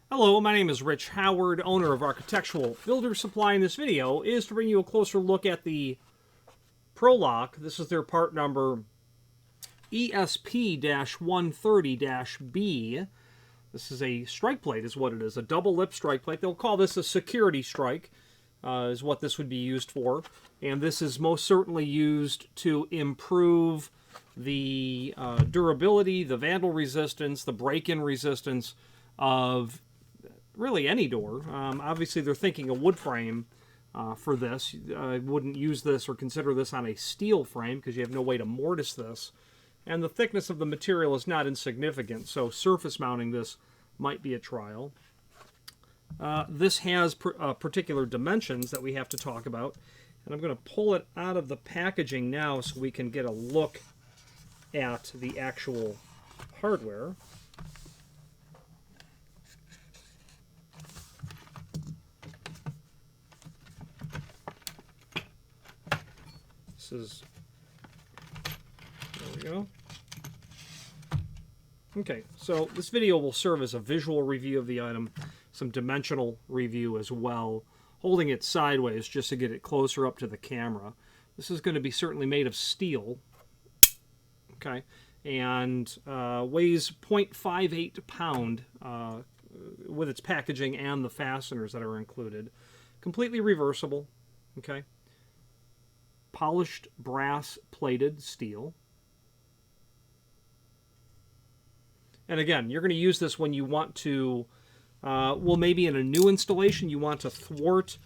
Hello, my name is Rich Howard, owner of Architectural Builder Supply. In this video is to bring you a closer look at the Pro Lok. This is their part number ESP-130-B. This is a strike plate is what it is, a double lip strike plate. They'll call this a security strike, is what this would be used for. And this is most certainly used to improve the durability, the vandal resistance, the break-in resistance of really any door. Obviously, they're thinking a wood frame for this. I wouldn't use this or consider this on a steel frame because you have no way to mortise this. And the thickness of the material is not insignificant, so surface mounting this might be a trial. This has particular dimensions that we have to talk about. And I'm going to pull it out of the packaging now so we can get a look at the actual hardware. There we go. Okay, so this video will serve as a visual review of the item, some dimensional review as well, holding it sideways just to get it closer up to the camera. This is going to be certainly made of steel, okay, and weighs 0.58 pound with its packaging and the fasteners that are included. Completely reversible, okay. Polished brass plated steel. And again, you're going to use this when you want to, well, maybe in a new installation, you want to thwart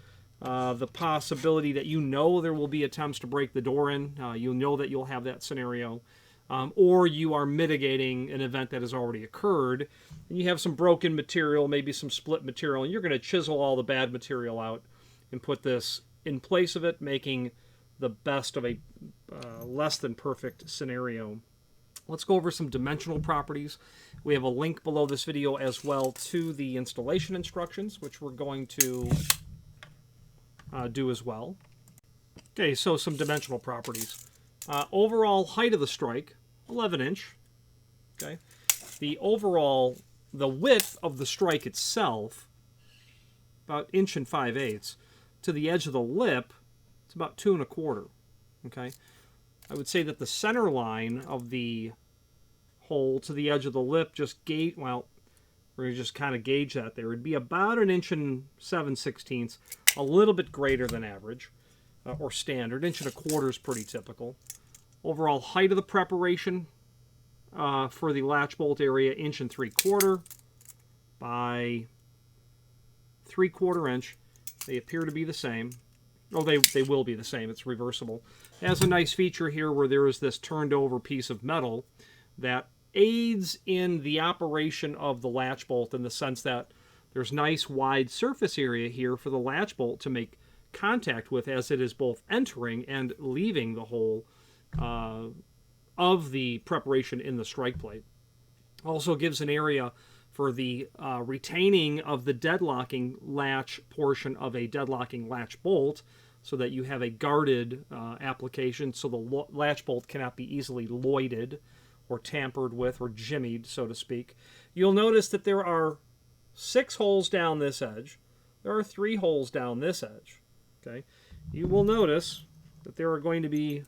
the possibility that you know there will be attempts to break the door in. You know that you'll have that scenario. Or you are mitigating an event that has already occurred, and you have some broken material, maybe some split material, and you're going to chisel all the bad material out and put this in place of it, making the best of a less than perfect scenario. Let's go over some dimensional properties. We have a link below this video as well to the installation instructions, which we're going to do as well. Okay, so some dimensional properties. Overall height of the strike, 11 inch. Okay, the width of the strike itself, about 1 5/8 inches. To the edge of the lip, it's about 2 1/4. Okay, I would say that the center line of the hole to the edge of the lip, well, we're going to just kind of gauge that there. It'd be about 1 7/16 inches, a little bit greater than average or standard. 1 1/4 is pretty typical. Overall height of the preparation for the latch bolt area, 1 3/4 by 3/4 inch. They appear to be the same. Oh, they will be the same. It's reversible. It has a nice feature here where there is this turned over piece of metal that aids in the operation of the latch bolt in the sense that there's nice wide surface area here for the latch bolt to make contact with as it is both entering and leaving the hole of the preparation in the strike plate. Also gives an area for the retaining of the deadlocking latch portion of a deadlocking latch bolt so that you have a guarded application so the latch bolt cannot be easily lloyded or tampered with or jimmied, so to speak. You'll notice that there are 6 holes down this edge. There are 3 holes down this edge. Okay, you will notice that there are going to be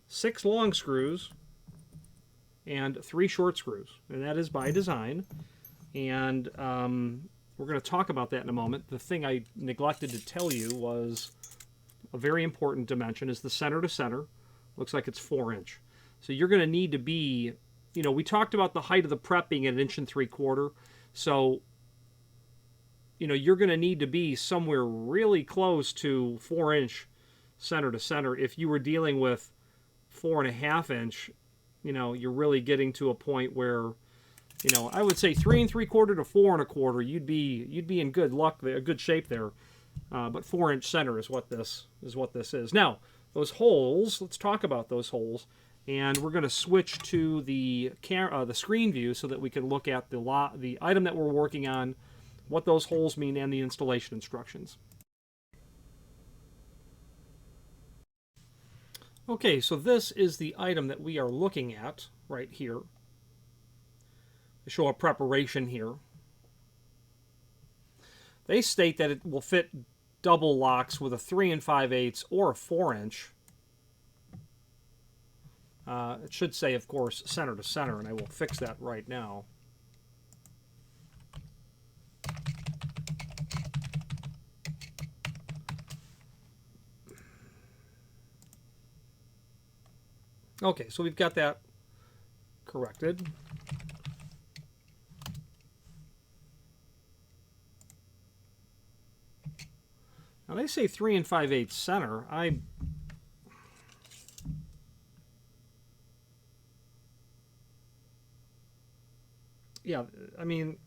6 long screws and 3 short screws, and that is by design. And we're going to talk about that in a moment. The thing I neglected to tell you was a very important dimension is the center to center. Looks like it's 4 inch. So you're going to need to be, you know, we talked about the height of the prep being at 1 3/4 inches. So, you know, you're going to need to be somewhere really close to 4 inch center to center. If you were dealing with 4 1/2 inch, you know, you're really getting to a point where, you know, I would say 3 3/4 to 4 1/4, you'd be in good luck there, good shape there. But 4 inch center is what this is. Now, those holes. Let's talk about those holes, and we're going to switch to the screen view so that we can look at the item that we're working on, what those holes mean, and the installation instructions. Okay, so this is the item that we are looking at right here. I show a preparation here. They state that it will fit double locks with a 3 5/8 or a 4-inch. It should say, of course, center to center, and I will fix that right now. Okay, so we've got that corrected. Now they say 3 5/8 center. Yeah, I mean,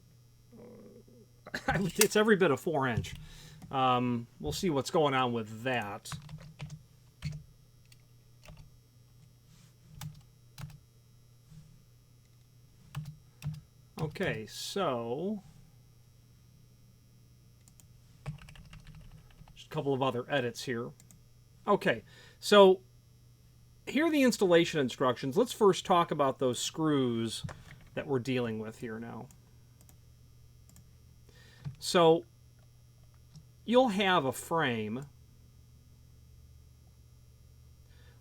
it's every bit a 4-inch. We'll see what's going on with that. Okay, so just a couple of other edits here. Okay, so here are the installation instructions. Let's first talk about those screws that we're dealing with here now. So you'll have a frame.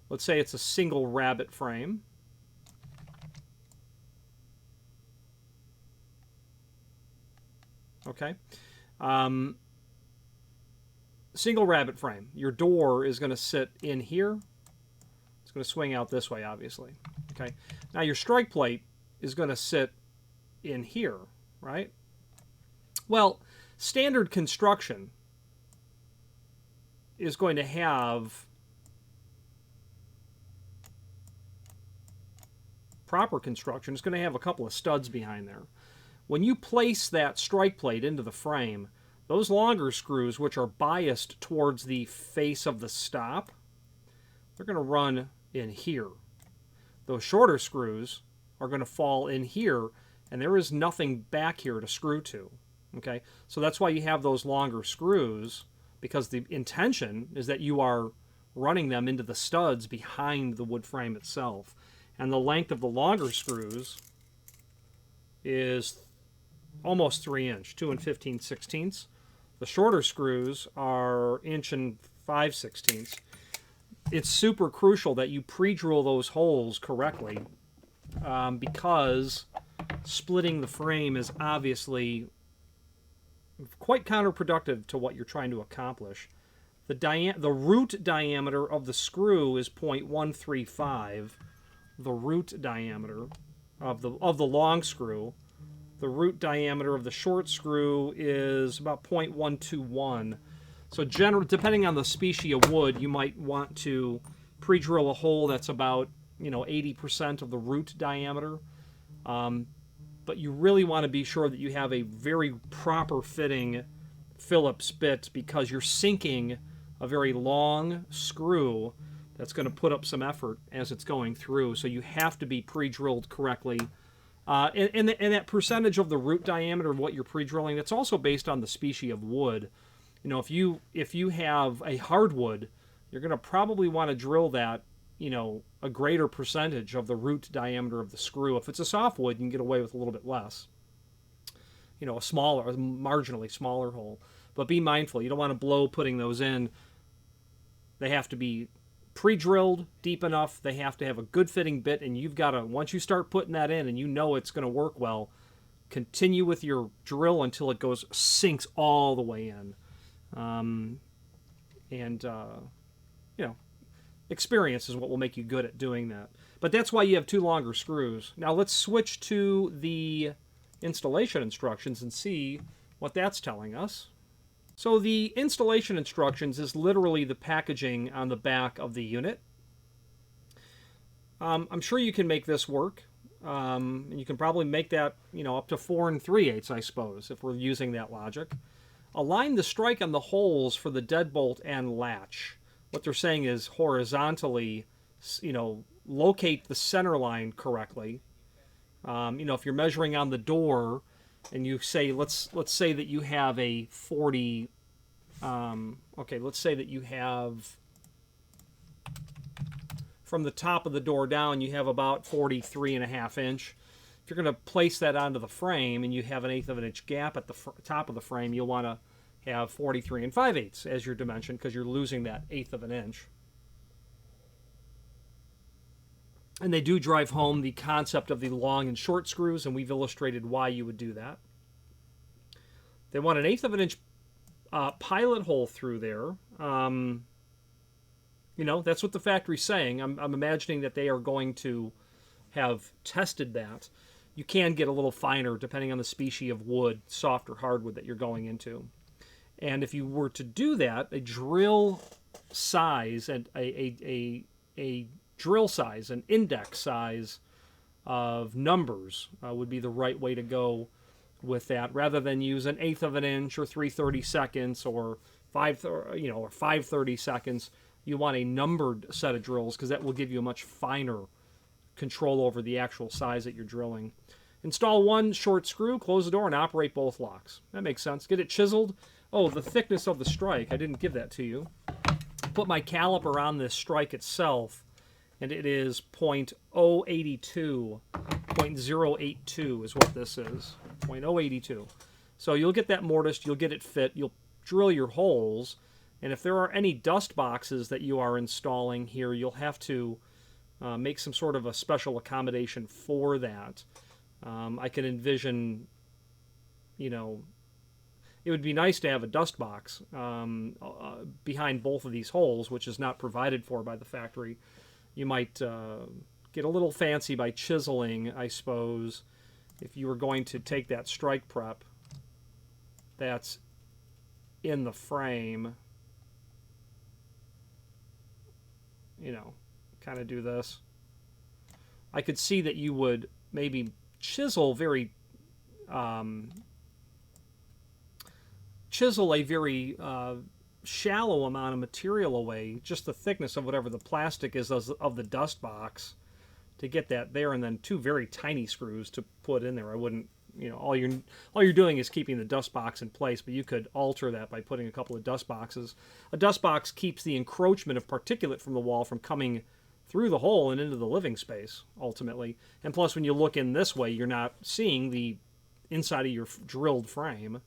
Let's say it's a single rabbet frame. Okay. Single rabbet frame. Your door is going to sit in here. It's going to swing out this way, obviously. Okay. Now your strike plate is going to sit in here, right? Well, standard construction is going to have proper construction. It's going to have a couple of studs behind there. When you place that strike plate into the frame, those longer screws, which are biased towards the face of the stop, they're going to run in here. Those shorter screws are going to fall in here, and there is nothing back here to screw to. Okay, so that's why you have those longer screws, because the intention is that you are running them into the studs behind the wood frame itself. And the length of the longer screws is almost 3-inch, 2 15/16. The shorter screws are 1 5/16. It's super crucial that you pre-drill those holes correctly, because splitting the frame is obviously quite counterproductive to what you're trying to accomplish. The root diameter of the screw is 0.135. The root diameter of the long screw. The root diameter of the short screw is about 0.121. So depending on the species of wood, you might want to pre-drill a hole that's about 80% of the root diameter. But you really want to be sure that you have a very proper fitting Phillips bit, because you're sinking a very long screw that's going to put up some effort as it's going through. So you have to be pre-drilled correctly. And that percentage of the root diameter of what you're pre-drilling, that's also based on the species of wood. If you have a hardwood, you're going to probably want to drill that, a greater percentage of the root diameter of the screw. If it's a softwood, you can get away with a little bit less. A marginally smaller hole. But be mindful, you don't want to blow putting those in. They have to be pre-drilled deep enough. They have to have a good fitting bit, and you've got to, once you start putting that in and it's going to work well, continue with your drill until it sinks all the way in. Experience is what will make you good at doing that. But that's why you have 2 longer screws. Now let's switch to the installation instructions and see what that's telling us. So the installation instructions is literally the packaging on the back of the unit. I'm sure you can make this work. And you can probably make that, up to 4 3/8, I suppose, if we're using that logic. Align the strike on the holes for the deadbolt and latch. What they're saying is horizontally, locate the center line correctly. If you're measuring on the door, and you say, let's say that you have a 40. Let's say that you have, from the top of the door down, you have about 43.5 inch. If you're going to place that onto the frame and you have an 1/8 of an inch gap at the top of the frame, you'll want to have 43 5/8 as your dimension because you're losing that 1/8 of an inch. And they do drive home the concept of the long and short screws, and we've illustrated why you would do that. They want an 1/8 of an inch pilot hole through there. You know, that's what the factory's saying. I'm imagining that they are going to have tested that. You can get a little finer depending on the species of wood, soft or hardwood that you're going into. And if you were to do that, a drill size and a drill size, an index size of numbers would be the right way to go with that, rather than use an 1/8 of an inch or 3/32 or 5/32. You want a numbered set of drills because that will give you a much finer control over the actual size that you're drilling. Install one short screw, close the door, and operate both locks. That makes sense. Get it chiseled. Oh, the thickness of the strike. I didn't give that to you. Put my caliper on this strike itself, and it is 0.082. 0.082 is what this is. 0.082. So you'll get that mortised, you'll get it fit, you'll drill your holes, and if there are any dust boxes that you are installing here, you'll have to make some sort of a special accommodation for that. I can envision, you know, it would be nice to have a dust box behind both of these holes, which is not provided for by the factory. You might get a little fancy by chiseling, I suppose, if you were going to take that strike prep that's in the frame, you know, kind of do this. I could see that you would maybe chisel a very shallow amount of material away, just the thickness of whatever the plastic is of the dust box, to get that there, and then two very tiny screws to put in there. I wouldn't, you know, all you're doing is keeping the dust box in place, but you could alter that by putting a couple of dust boxes. A dust box keeps the encroachment of particulate from the wall from coming through the hole and into the living space, ultimately. And plus, when you look in this way, you're not seeing the inside of your drilled frame.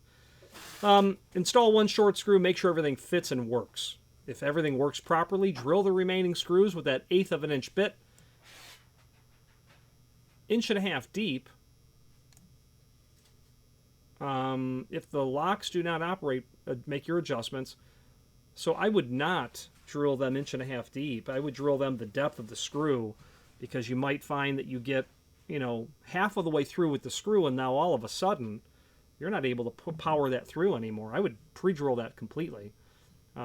Install one short screw, make sure everything fits and works. If everything works properly, drill the remaining screws with that 1/8 of an inch bit, 1.5 inches deep. If the locks do not operate, make your adjustments. So I would not drill them 1.5 inches deep. I would drill them the depth of the screw, because you might find that you get, you know, half of the way through with the screw, and now all of a sudden you're not able to power that through anymore. I would pre-drill that completely.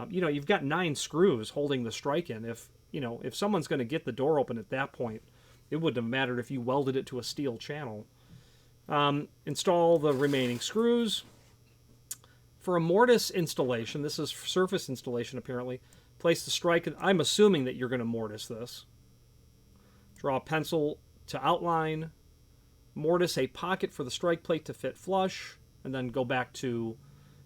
You know, you've got 9 screws holding the strike in. If someone's going to get the door open at that point, it wouldn't have mattered if you welded it to a steel channel. Install the remaining screws. For a mortise installation, this is surface installation apparently, place the strike, I'm assuming that you're going to mortise this. Draw a pencil to outline. Mortise a pocket for the strike plate to fit flush, and then go back to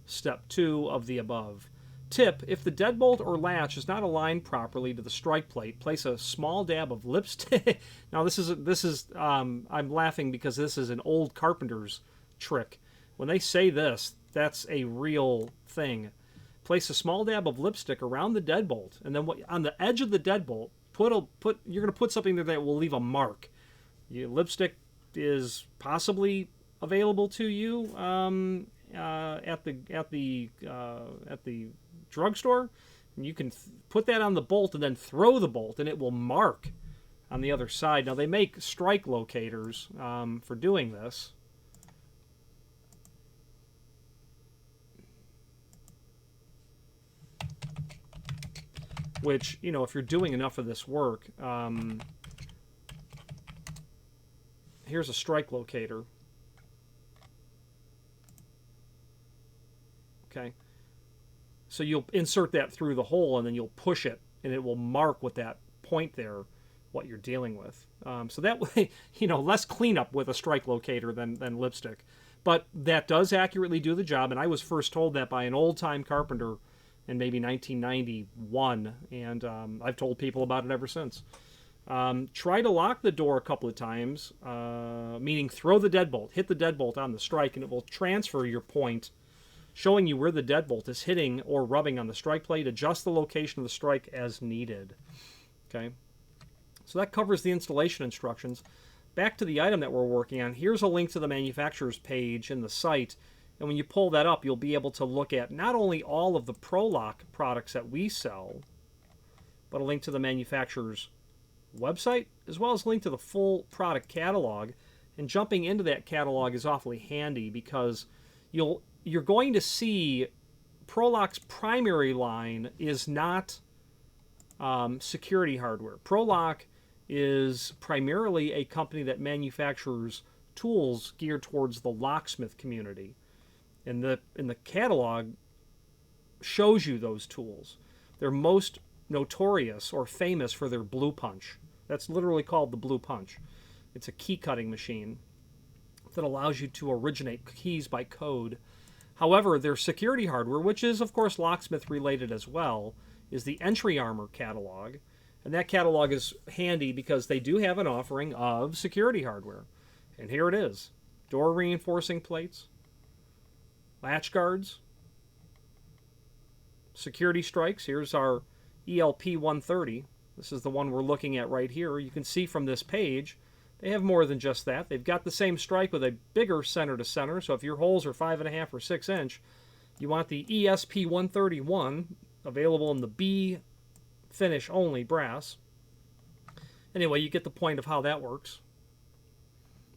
step 2 of the above. Tip: if the deadbolt or latch is not aligned properly to the strike plate, place a small dab of lipstick. Now this is I'm laughing because this is an old carpenter's trick. When they say this, that's a real thing. Place a small dab of lipstick around the deadbolt, and then on the edge of the deadbolt, you're going to put something there that will leave a mark. Lipstick is possibly available to you at the drugstore. And you can put that on the bolt and then throw the bolt, and it will mark on the other side. Now they make strike locators for doing this. Which, you know, if you're doing enough of this work, here's a strike locator. Okay. So you'll insert that through the hole, and then you'll push it, and it will mark with that point there what you're dealing with. So that way, you know, less cleanup with a strike locator than lipstick. But that does accurately do the job, and I was first told that by an old-time carpenter in maybe 1991, and I've told people about it ever since. Try to lock the door a couple of times, meaning throw the deadbolt, hit the deadbolt on the strike, and it will transfer your point showing you where the deadbolt is hitting or rubbing on the strike plate. Adjust the location of the strike as needed. Okay, so that covers the installation instructions. Back to the item that we're working on. Here's a link to the manufacturer's page in the site. And when you pull that up, you'll be able to look at not only all of the Pro Lok products that we sell, but a link to the manufacturer's website, as well as a link to the full product catalog. And jumping into that catalog is awfully handy because you're going to see Pro Lok's primary line is not security hardware. Pro Lok is primarily a company that manufactures tools geared towards the locksmith community. And the catalog shows you those tools. They're most notorious or famous for their Blue Punch. That's literally called the Blue Punch. It's a key cutting machine that allows you to originate keys by code. However, their security hardware, which is of course locksmith related as well, is the Entry Armor catalog. And that catalog is handy because they do have an offering of security hardware. And here it is. Door reinforcing plates, latch guards, security strikes. Here's our ELP 130. This is the one we're looking at right here. You can see from this page, they have more than just that. They've got the same strike with a bigger center to center. So if your holes are 5.5 or 6 inch, you want the ESP 131, available in the B finish only brass. Anyway, you get the point of how that works.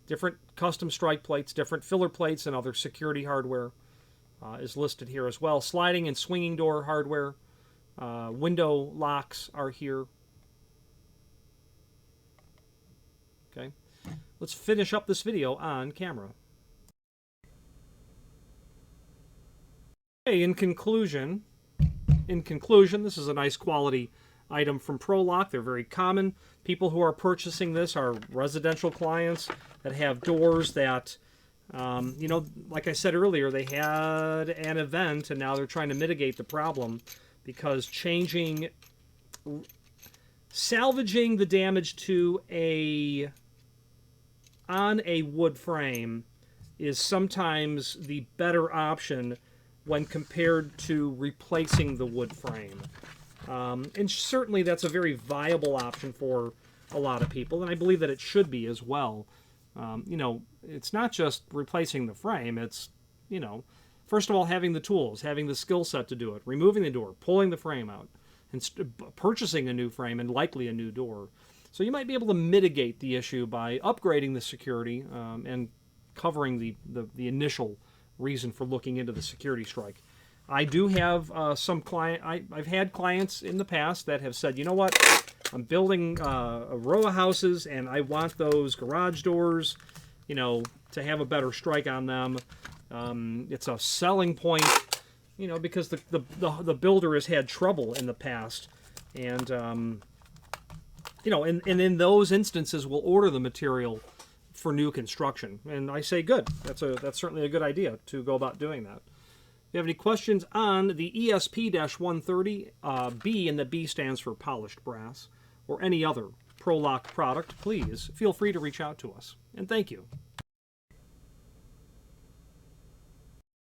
Different custom strike plates, different filler plates, and other security hardware is listed here as well. Sliding and swinging door hardware. Window locks are here. Okay, let's finish up this video on camera. Okay, in conclusion, this is a nice quality item from Pro Lok. They're very common. People who are purchasing this are residential clients that have doors that, you know, like I said earlier, they had an event and now they're trying to mitigate the problem because salvaging the damage to on a wood frame is sometimes the better option when compared to replacing the wood frame. And certainly that's a very viable option for a lot of people, and I believe that it should be as well. You know, it's not just replacing the frame, it's, you know, first of all, having the tools, having the skill set to do it, removing the door, pulling the frame out, and purchasing a new frame and likely a new door. So you might be able to mitigate the issue by upgrading the security and covering the initial reason for looking into the security strike. I do have some I've had clients in the past that have said, you know what, I'm building a row of houses and I want those garage doors, you know, to have a better strike on them. It's a selling point, you know, because the builder has had trouble in the past, and you know, and in those instances, we'll order the material for new construction. And I say, good. That's certainly a good idea to go about doing that. If you have any questions on the ESP-130, B, and the B stands for polished brass, or any other Pro Lok product, please feel free to reach out to us. And thank you.